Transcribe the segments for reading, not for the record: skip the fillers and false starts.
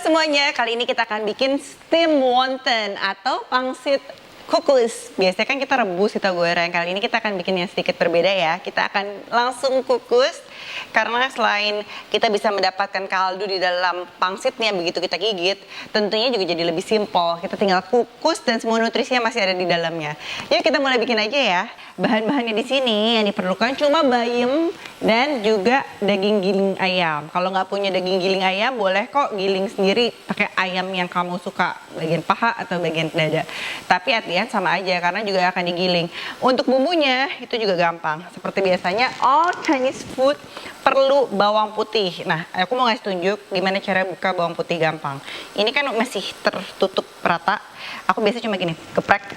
semuanya, kali ini kita akan bikin steam wonton atau pangsit kukus. Biasanya kan kita rebus atau goreng, kali ini kita akan bikin yang sedikit berbeda ya. Kita akan langsung kukus, karena selain kita bisa mendapatkan kaldu di dalam pangsitnya begitu kita gigit, tentunya juga jadi lebih simpel. Kita tinggal kukus dan semua nutrisinya masih ada di dalamnya. Yuk kita mulai bikin aja ya. Bahan-bahannya di sini yang diperlukan cuma bayam dan juga daging giling ayam. Kalau nggak punya daging giling ayam, boleh kok giling sendiri pakai ayam yang kamu suka, bagian paha atau bagian dada. Tapi hati-hati sama aja karena juga akan digiling. Untuk bumbunya itu juga gampang. Seperti biasanya all Chinese food perlu bawang putih. Nah, aku mau ngasih tunjuk gimana cara buka bawang putih gampang. Ini kan masih tertutup rata. Aku biasa cuma gini, geprek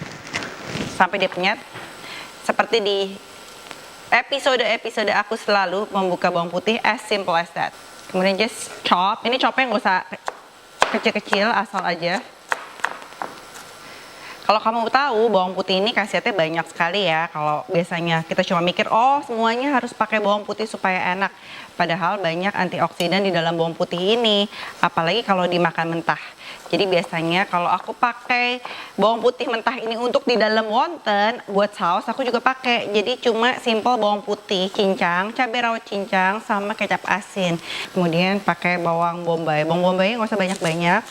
sampai dia penyet. Seperti di episode-episode aku selalu membuka bawang putih, as simple as that. Kemudian just chop. Ini chopnya nggak usah kecil-kecil, asal aja. Kalau kamu tahu bawang putih ini khasiatnya banyak sekali ya. Kalau biasanya kita cuma mikir, oh semuanya harus pakai bawang putih supaya enak. Padahal banyak antioksidan di dalam bawang putih ini. Apalagi kalau dimakan mentah. Jadi biasanya kalau aku pakai bawang putih mentah ini untuk di dalam wonton, buat saus aku juga pakai. Jadi cuma simple bawang putih, cincang, cabai rawit cincang, sama kecap asin. Kemudian pakai bawang bombay. Bawang bombay nggak usah banyak-banyak.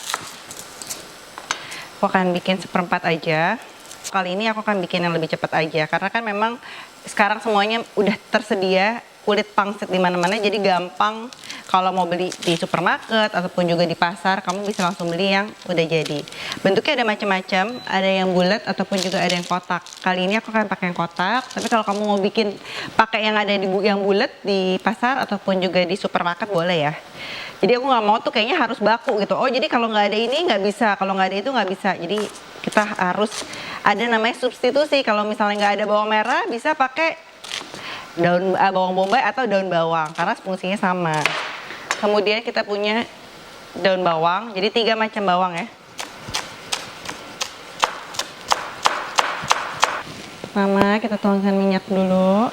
Aku akan bikin seperempat aja. Kali ini aku akan bikin yang lebih cepat aja. Karena kan memang sekarang semuanya udah tersedia kulit pangsit di mana-mana, jadi gampang kalau mau beli di supermarket ataupun juga di pasar, kamu bisa langsung beli yang udah jadi. Bentuknya ada macam-macam, ada yang bulat ataupun juga ada yang kotak. Kali ini aku akan pakai yang kotak, tapi kalau kamu mau bikin pakai yang ada di yang bulat di pasar ataupun juga di supermarket boleh ya. Jadi aku nggak mau tuh kayaknya harus baku gitu. Oh jadi kalau nggak ada ini nggak bisa, kalau nggak ada itu nggak bisa. Jadi kita harus ada namanya substitusi. Kalau misalnya nggak ada bawang merah, bisa pakai daun bawang bombay atau daun bawang karena fungsinya sama. Kemudian kita punya daun bawang, jadi 3 macam bawang ya. Pertama kita tuangkan minyak dulu.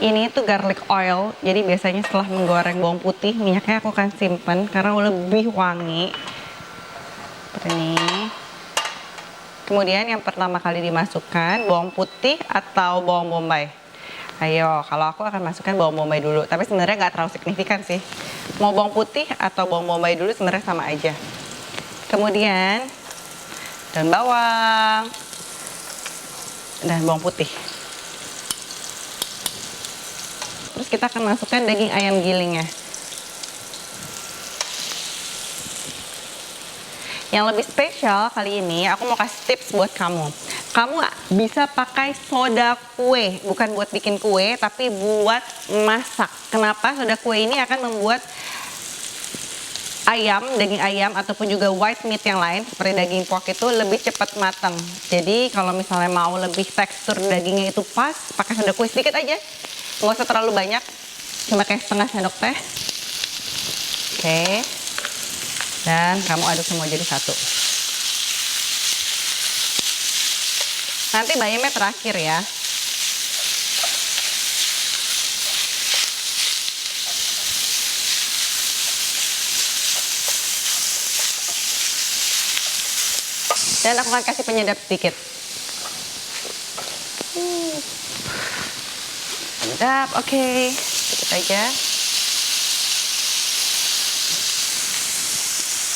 Ini tuh garlic oil, jadi biasanya setelah menggoreng bawang putih minyaknya aku akan simpan karena lebih wangi. Seperti ini. Kemudian yang pertama kali dimasukkan bawang putih atau bawang bombay. Ayo, kalau aku akan masukkan bawang bombay dulu. Tapi sebenarnya nggak terlalu signifikan sih. Mau bawang putih atau bawang bombay dulu sebenarnya sama aja. Kemudian daun bawang dan bawang putih. Terus kita akan masukkan daging ayam gilingnya. Yang lebih spesial kali ini aku mau kasih tips buat kamu. Kamu bisa pakai soda kue, bukan buat bikin kue tapi buat masak. Kenapa? Soda kue ini akan membuat ayam, daging ayam ataupun juga white meat yang lain seperti daging pork itu lebih cepat matang. Jadi kalau misalnya mau lebih tekstur dagingnya itu pas, pakai soda kue sedikit aja. Nggak usah terlalu banyak, cuma kayak setengah sendok teh. Oke. Dan kamu aduk semua jadi satu. Nanti bayamnya terakhir ya. Dan aku akan kasih penyedap sedikit. Penyedap, oke. Sedikit aja.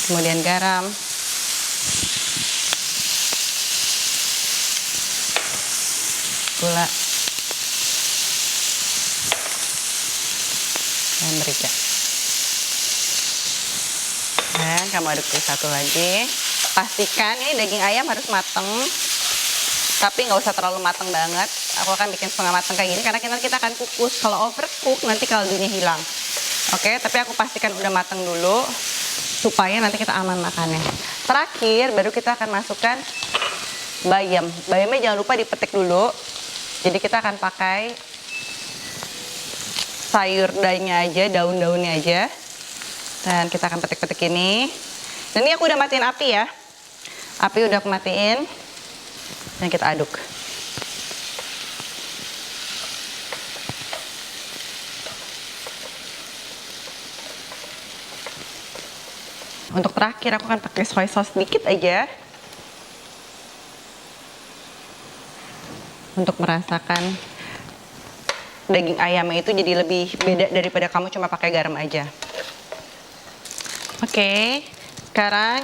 Kemudian garam, gula, dan merica. Dan kamu aduk satu lagi. Pastikan ini daging ayam harus mateng, tapi nggak usah terlalu mateng banget. Aku akan bikin setengah mateng kayak gini karena kita akan kukus. Kalau overcook nanti kaldunya hilang. Oke, tapi aku pastikan udah mateng dulu supaya nanti kita aman makannya. Terakhir baru kita akan masukkan bayam. Bayamnya jangan lupa dipetik dulu. Jadi kita akan pakai sayur dainya aja, daun-daunnya aja. Dan kita akan petik-petik ini. Dan ini aku udah matiin api ya. Api udah aku matiin. Dan kita aduk. Untuk terakhir aku akan pakai soy sauce sedikit aja. Untuk merasakan daging ayamnya itu jadi lebih beda daripada kamu cuma pakai garam aja. Oke, sekarang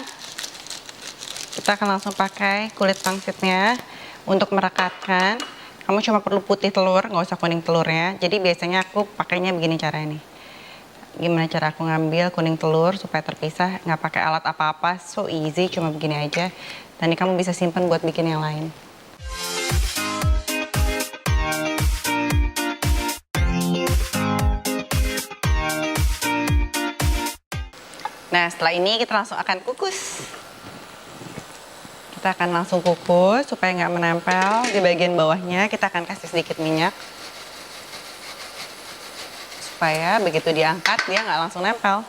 kita akan langsung pakai kulit pangsitnya untuk merekatkan. Kamu cuma perlu putih telur, nggak usah kuning telurnya. Jadi biasanya aku pakainya begini caranya nih. Gimana cara aku ngambil kuning telur supaya terpisah, nggak pakai alat apa-apa, so easy, cuma begini aja. Dan ini kamu bisa simpan buat bikin yang lain. Nah, setelah ini kita langsung akan kukus. Kita akan langsung kukus supaya nggak menempel di bagian bawahnya. Kita akan kasih sedikit minyak. Supaya begitu diangkat dia nggak langsung nempel.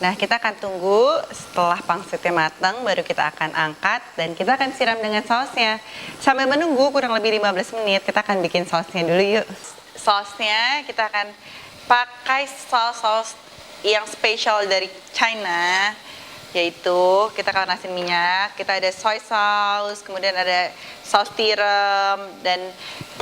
Nah, kita akan tunggu setelah pangsitnya matang, baru kita akan angkat dan kita akan siram dengan sausnya. Sambil menunggu kurang lebih 15 menit, kita akan bikin sausnya dulu yuk. Sausnya kita akan pakai saus yang spesial dari China, yaitu kita akan asin minyak, kita ada soy sauce, kemudian ada saus tiram, dan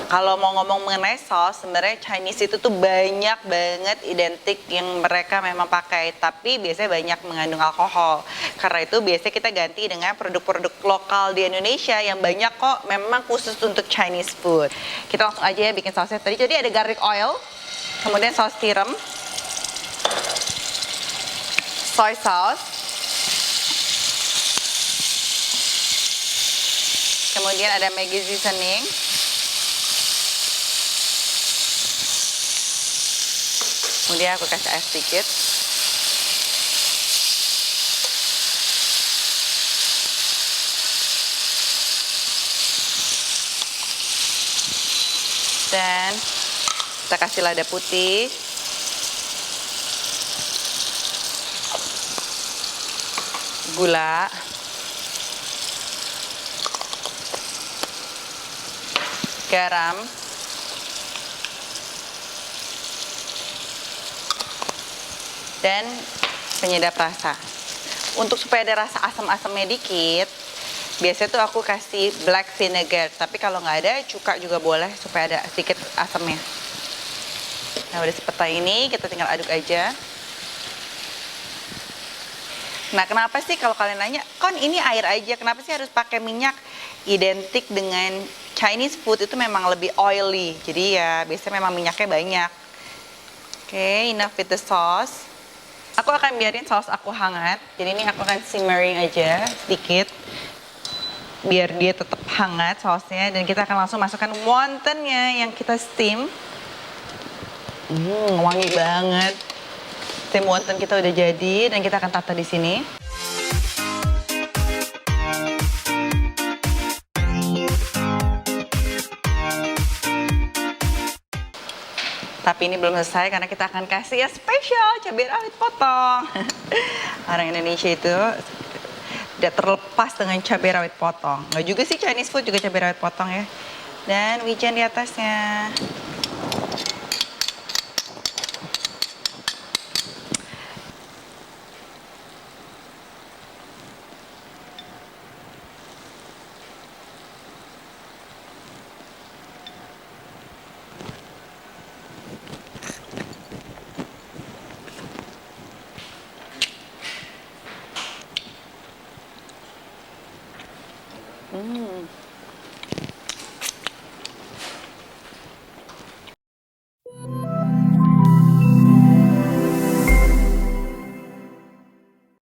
kalau mau ngomong mengenai saus, sebenarnya Chinese itu tuh banyak banget identik yang mereka memang pakai, tapi biasanya banyak mengandung alkohol. Karena itu biasanya kita ganti dengan produk-produk lokal di Indonesia yang banyak kok memang khusus untuk Chinese food. Kita langsung aja ya bikin sausnya. Tadi jadi ada garlic oil, kemudian saus tiram, soy sauce, kemudian ada Maggi seasoning, kemudian aku kasih air sedikit, dan kita kasih lada putih, gula, garam, dan penyedap rasa. Untuk supaya ada rasa asam-asamnya dikit, biasanya tuh aku kasih black vinegar, tapi kalau nggak ada cuka juga boleh supaya ada sedikit asamnya. Nah, udah seperti ini, kita tinggal aduk aja. Nah, kenapa sih kalau kalian nanya, kon ini air aja, kenapa sih harus pakai minyak? Identik dengan Chinese food itu memang lebih oily, jadi ya biasanya memang minyaknya banyak. Oke, enough with the sauce. Aku akan biarin saus aku hangat, jadi ini aku akan simmering aja sedikit, biar dia tetap hangat sausnya, dan kita akan langsung masukkan wontonnya yang kita steam. Wangi banget. Steam wonton kita udah jadi dan kita akan tata di sini. Tapi ini belum selesai karena kita akan kasih yang spesial, cabai rawit potong. Orang Indonesia itu tidak terlepas dengan cabai rawit potong. Nggak juga sih, Chinese food juga cabai rawit potong ya. Dan wijen di atasnya.